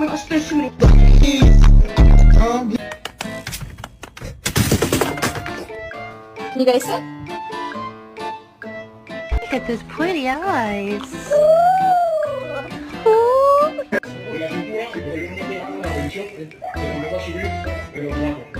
You guys see? Look at those pretty eyes. La pintura, si por ejemplo, una revisión, va a subir, pero bajo.